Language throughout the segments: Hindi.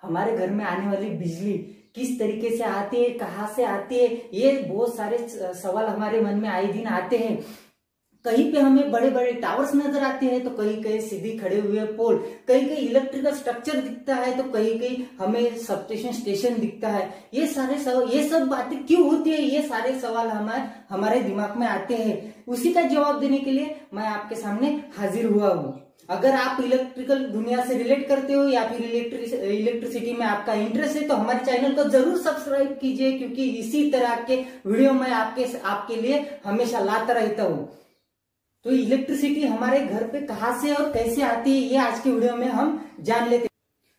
हमारे घर में आने वाली बिजली किस तरीके से आती है, कहाँ से आती है, ये बहुत सारे सवाल हमारे मन में आए दिन आते हैं। कहीं पे हमें बड़े बड़े टावर्स नजर आते हैं तो कहीं कहीं सीधी खड़े हुए पोल, कहीं कहीं इलेक्ट्रिकल स्ट्रक्चर दिखता है तो कहीं कहीं हमें सबस्टेशन स्टेशन दिखता है। ये सब बातें क्यों होती है, ये सारे सवाल हमारे दिमाग में आते हैं। उसी का जवाब देने के लिए मैं आपके सामने हाजिर हुआ हूँ। अगर आप इलेक्ट्रिकल दुनिया से रिलेट करते हो या फिर इलेक्ट्रिसिटी में आपका इंटरेस्ट है तो हमारे चैनल को जरूर सब्सक्राइब कीजिए, क्योंकि इसी तरह के वीडियो मैं आपके लिए हमेशा लाता रहता हूँ। तो इलेक्ट्रिसिटी हमारे घर पे कहाँ से और कैसे आती है, ये आज के वीडियो में हम जान लेते हैं।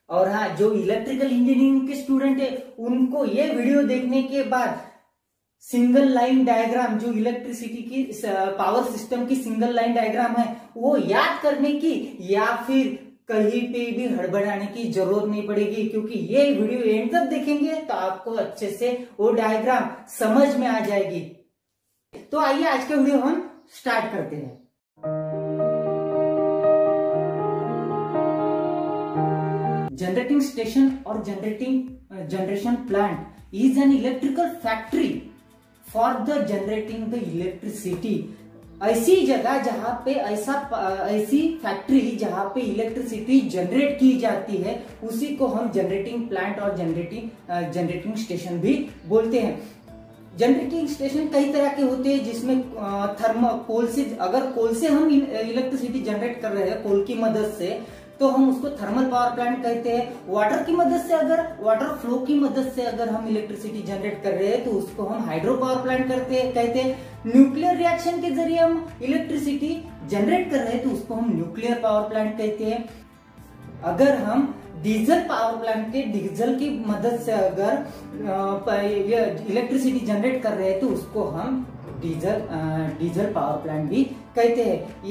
और हाँ, जो इलेक्ट्रिकल इंजीनियरिंग के स्टूडेंट है उनको ये वीडियो देखने के बाद सिंगल लाइन डायग्राम, जो इलेक्ट्रिसिटी की पावर सिस्टम की सिंगल लाइन डायग्राम है, वो याद करने की या फिर कहीं पे भी हड़बड़ाने की जरूरत नहीं पड़ेगी, क्योंकि ये वीडियो एंड तक देखेंगे तो आपको अच्छे से वो डायग्राम समझ में आ जाएगी। तो आइए आज का वीडियो हम स्टार्ट करते हैं। जनरेटिंग स्टेशन और generation plant is an electrical factory for the generating the electricity. ऐसी जगह जहां पे ऐसी फैक्ट्री जहां पे इलेक्ट्रिसिटी जनरेट की जाती है उसी को हम जनरेटिंग प्लांट और जनरेटिंग स्टेशन भी बोलते हैं। जनरेटिंग स्टेशन कई तरह के होते हैं, जिसमें कोल से हम इलेक्ट्रिसिटी जनरेट कर रहे हैं कोल की मदद से तो हम उसको थर्मल पावर प्लांट कहते हैं। वाटर फ्लो की मदद से अगर हम इलेक्ट्रिसिटी जनरेट कर रहे हैं तो उसको हम हाइड्रो पावर प्लांट कहते हैं। न्यूक्लियर रिएक्शन के जरिए हम इलेक्ट्रिसिटी जनरेट कर रहे हैं तो उसको हम न्यूक्लियर पावर प्लांट कहते हैं। अगर हम डीजल पावर प्लांट के डीजल की मदद से अगर इलेक्ट्रिसिटी जनरेट कर रहे हैं तो उसको हम डीजल पावर प्लांट भी कहते हैं।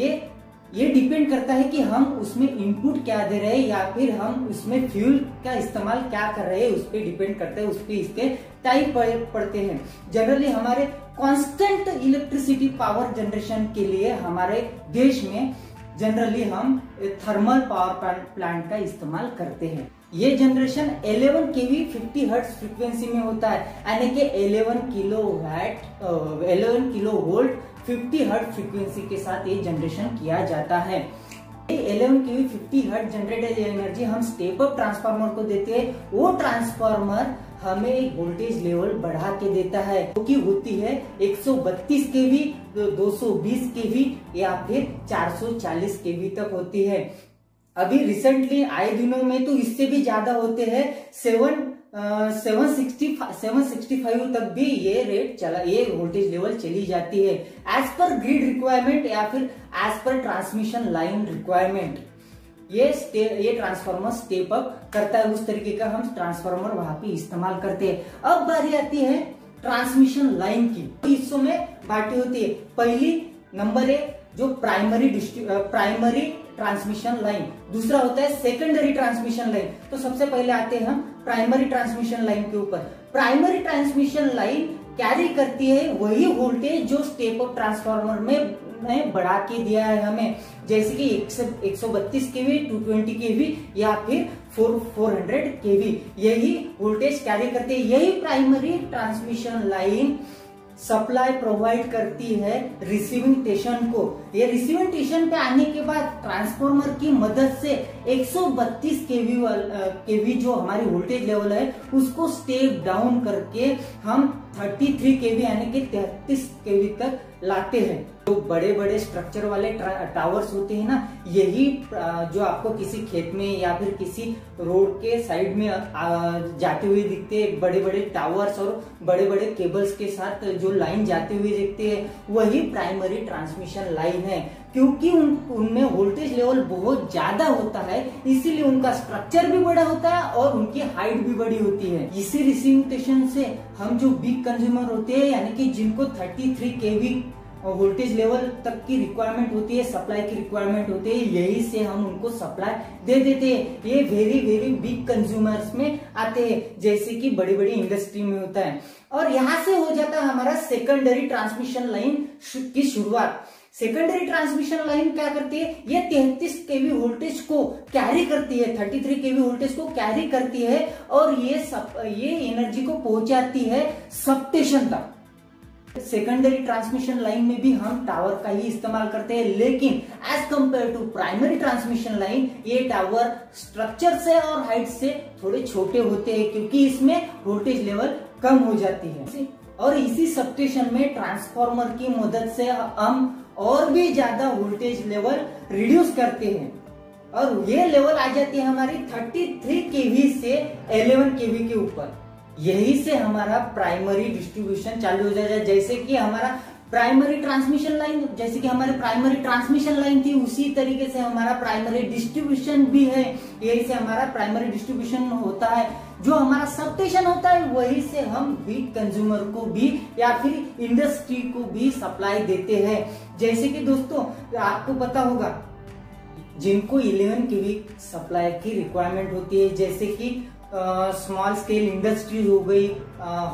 ये डिपेंड करता है कि हम उसमें इनपुट क्या दे रहे हैं या फिर हम उसमें फ्यूल का इस्तेमाल क्या कर रहे हैं, उस पर डिपेंड करता है, उस पर इसके टाइप पड़ते हैं। जनरली हमारे कांस्टेंट इलेक्ट्रिसिटी पावर जनरेशन के लिए हमारे देश में जनरली हम थर्मल पावर प्लांट का इस्तेमाल करते हैं। ये जनरेशन 11 kV 50 हर्ट्ज फ्रीक्वेंसी में होता है, यानी कि 11 किलोवोल्ट 50 हर्ट्ज फ्रीक्वेंसी के साथ ये जनरेशन किया जाता है। 11 kV 50 हर्ट्ज जनरेटेड एनर्जी हम स्टेप अप ट्रांसफार्मर को देते हैं। वो ट्रांसफार्मर हमें एक वोल्टेज लेवल बढ़ा के देता है, जो कि होती है 132 kV, 220 kV या फिर 440 kV तक होती है। अभी रिसेंटली आए दिनों में तो इससे भी ज्यादा होते हैं, 765 तक भी ये वोल्टेज लेवल चली जाती है, एज पर ग्रिड रिक्वायरमेंट या फिर as per transmission line requirement. ये ट्रांसफार्मर स्टेप अप करता है, उस तरीके का हम ट्रांसफार्मर वहां पे इस्तेमाल करते हैं। अब बारी आती है ट्रांसमिशन लाइन की, हिस्सों में बांटी होती है। पहली नंबर है जो प्राइमरी ट्रांसमिशन लाइन, दूसरा होता है सेकेंडरी ट्रांसमिशन लाइन। तो सबसे पहले आते हैं हम प्राइमरी ट्रांसमिशन लाइन के ऊपर। प्राइमरी ट्रांसमिशन लाइन कैरी करती है वही वोल्टेज जो स्टेप अप ट्रांसफार्मर में बढ़ा के दिया है हमें, जैसे कि 132 kV, 220 kV या फिर 400 kV, यही वोल्टेज कैरी करते हैं। यही primary transmission line supply provide करती है रिसीविंग स्टेशन को। ये रिसीविंग स्टेशन पे आने के बाद ट्रांसफार्मर की मदद से 132 kV जो हमारी वोल्टेज लेवल है उसको स्टेप डाउन करके हम 33 kV यानी कि 33 kV तक लाते हैं। जो बड़े बड़े स्ट्रक्चर वाले टावर्स होते हैं ना, यही जो आपको किसी खेत में या फिर किसी रोड के साइड में जाते हुए दिखते हैं, बड़े बड़े टावर्स और बड़े बड़े केबल्स के साथ जो लाइन जाते हुए दिखते हैं, वही प्राइमरी ट्रांसमिशन लाइन है। क्योंकि उनमें वोल्टेज लेवल बहुत ज्यादा होता है, इसीलिए उनका स्ट्रक्चर भी बड़ा होता है और उनकी हाइट भी बड़ी होती है। इसी रिसीविंग स्टेशन से हम जो बिग कंज्यूमर होते हैं, यानी कि जिनको 33 kV वोल्टेज लेवल तक की रिक्वायरमेंट होती है, सप्लाई की रिक्वायरमेंट होती है, यही से हम उनको सप्लाई दे देते हैं। ये वेरी बिग कंज्यूमर्स में आते हैं, जैसे कि बड़ी बड़ी इंडस्ट्री में होता है। और यहाँ से हो जाता है हमारा सेकेंडरी ट्रांसमिशन लाइन की शुरुआत। सेकेंडरी ट्रांसमिशन लाइन क्या करती है, ये 33 केवी वोल्टेज को कैरी करती है, 33 केवी वोल्टेज को कैरी करती है और ये एनर्जी को पहुंचाती है सबस्टेशन तक। सेकेंडरी ट्रांसमिशन लाइन में भी हम टावर का ही इस्तेमाल करते हैं, लेकिन as compared to primary transmission line ये टावर स्ट्रक्चर से और हाइट से थोड़े छोटे होते हैं, क्योंकि इसमें वोल्टेज लेवल कम हो जाती है। और इसी सबस्टेशन में ट्रांसफार्मर की मदद से हम और भी ज्यादा वोल्टेज लेवल रिड्यूस करते हैं और ये लेवल आ जाती है हमारी 33 केवी से 11 केवी के ऊपर। यही से हमारा प्राइमरी डिस्ट्रीब्यूशन चालू हो जाता है। जैसे कि हमारा प्राइमरी ट्रांसमिशन लाइन, जैसे कि हमारे प्राइमरी ट्रांसमिशन लाइन थी, उसी तरीके से हमारा प्राइमरी डिस्ट्रीब्यूशन भी है। यही से हमारा प्राइमरी डिस्ट्रीब्यूशन होता है। जो हमारा सबस्टेशन होता है वही से हम वीक कंज्यूमर को भी या फिर इंडस्ट्री को भी सप्लाई देते हैं। जैसे कि दोस्तों आपको पता होगा जिनको 11 केवी सप्लाई की रिक्वायरमेंट होती है, जैसे कि स्मॉल स्केल इंडस्ट्रीज हो गई,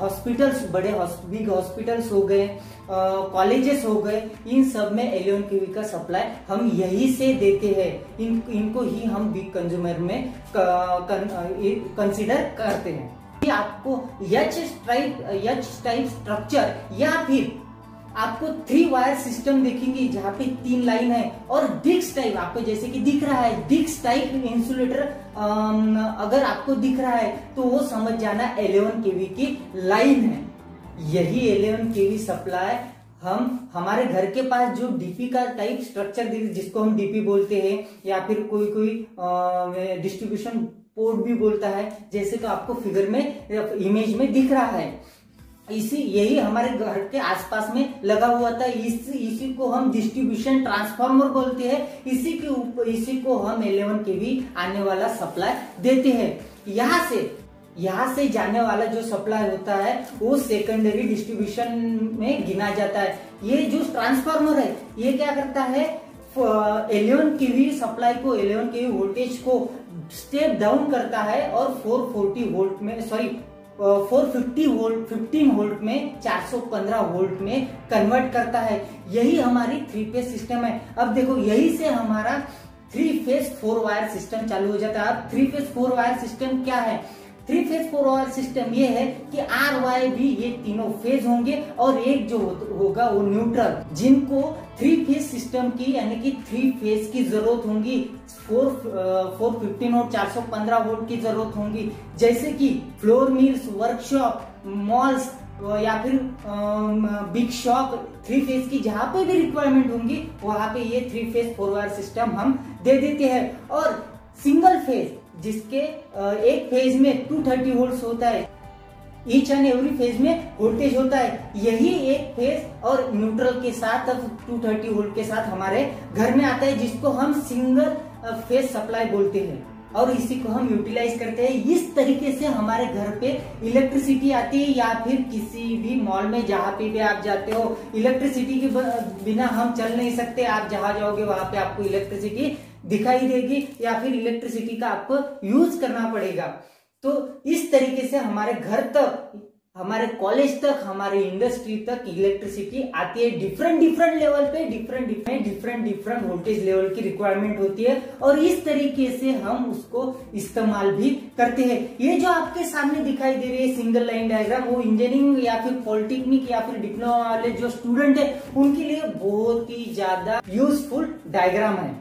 हॉस्पिटल्स, बड़े बिग हॉस्पिटल्स हो गए, कॉलेजेस हो गए, इन सब में 11 केवी का सप्लाई हम यही से देते हैं। इनको ही हम बिग कंज्यूमर में कंसीडर करते हैं। आपको एच टाइप स्ट्रक्चर या फिर आपको 3 वायर सिस्टम देखेंगे जहाँ पे 3 लाइन है, और डिक्स टाइप आपको जैसे कि दिख रहा है, डिक्स टाइप इंसुलेटर अगर आपको दिख रहा है तो वो समझ जाना 11 केवी की लाइन है। यही 11 केवी सप्लाई हम हमारे घर के पास जो डीपी का टाइप स्ट्रक्चर जिसको हम डीपी बोलते हैं या फिर कोई डिस्ट्रीब्यूशन पोर्ट भी बोलता है, जैसे तो आपको फिगर में इमेज में दिख रहा है, यही हमारे घर के आसपास में लगा हुआ था। इसी को हम डिस्ट्रीब्यूशन ट्रांसफार्मर बोलते हैं। इसी को हम 11 केवी आने वाला सप्लाई देते हैं। यहाँ से जाने वाला जो सप्लाई होता है वो सेकेंडरी डिस्ट्रीब्यूशन में गिना जाता है। ये जो ट्रांसफार्मर है ये क्या करता है, 11 केवी सप्लाई को, 11 केवी वोल्टेज को स्टेप डाउन करता है और 440 वोल्ट में 450 वोल्ट 15 वोल्ट में 415 वोल्ट में कन्वर्ट करता है। यही हमारी 3 फेज सिस्टम है। अब देखो यही से हमारा 3 फेज 4 वायर सिस्टम चालू हो जाता है। अब 3 फेज 4 वायर सिस्टम क्या है? 3 फेज 4 वायर सिस्टम ये है कि आर वाई भी ये तीनों फेज होंगे और एक जो होगा वो न्यूट्रल, जिनको 3 फेज सिस्टम की यानी कि 3 फेज की जरूरत होगी, 415 और 415 वोल्ट की जरूरत होगी। जैसे कि फ्लोर मिल्स, वर्कशॉप, मॉल्स या फिर बिग शॉप 3 फेज की जहां पे भी रिक्वायरमेंट होंगी वहां पे ये 3 फेज 4 वायर सिस्टम हम दे देते हैं। और सिंगल फेज जिसके एक फेज में 230 वोल्ट होता है, ईच एंड एवरी फेज में वोल्टेज होता है, यही एक फेज और न्यूट्रल के साथ 230 वोल्ट के साथ हमारे घर में आता है, जिसको हम सिंगल फेज सप्लाई बोलते हैं और इसी को हम यूटिलाइज करते हैं। इस तरीके से हमारे घर पे इलेक्ट्रिसिटी आती है या फिर किसी भी मॉल में जहाँ पे भी आप जाते हो, इलेक्ट्रिसिटी के बिना हम चल नहीं सकते। आप जहाँ जाओगे वहां पे आपको इलेक्ट्रिसिटी दिखाई देगी या फिर इलेक्ट्रिसिटी का आपको यूज करना पड़ेगा। तो इस तरीके से हमारे घर तक, हमारे कॉलेज तक, हमारे इंडस्ट्री तक इलेक्ट्रिसिटी आती है। डिफरेंट लेवल पे डिफरेंट वोल्टेज लेवल की रिक्वायरमेंट होती है और इस तरीके से हम उसको इस्तेमाल भी करते हैं। ये जो आपके सामने दिखाई दे रही है सिंगल लाइन डायग्राम, वो इंजीनियरिंग या फिर पॉलिटेक्निक या फिर डिप्लोमा वाले जो स्टूडेंट है उनके लिए बहुत ही ज्यादा यूजफुल डायग्राम है।